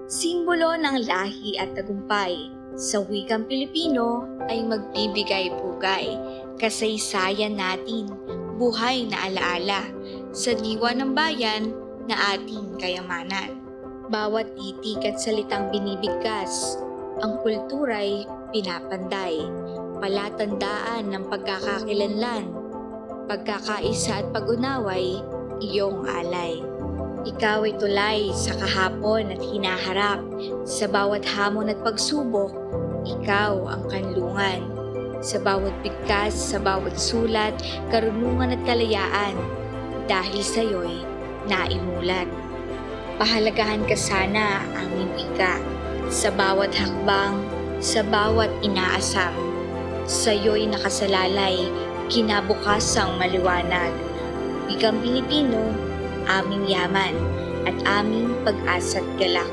Simbolo ng lahi at tagumpay. Sa wikang Pilipino ay magbibigay-pugay, kasaysayan natin, buhay na alaala, sa diwa ng bayan na ating kayamanan. Bawat titik at salitang binibigkas, ang kultura'y pinapanday, palatandaan ng pagkakakilanlan, pagkakaisa at pag-unaway, iyong alay. Ikaw ay tulay sa kahapon at hinaharap. Sa bawat hamon at pagsubok, ikaw ang kanlungan. Sa bawat bigkas, sa bawat sulat, karunungan at kalayaan, dahil sa'yo'y naimulat. Pahalagahan ka sana aming wika, sa bawat hakbang, sa bawat inaasam. Sa'yo'y nakasalalay, kinabukasang maliwanag. Wikang Pilipino, aming yaman at aming pag-asa't galak.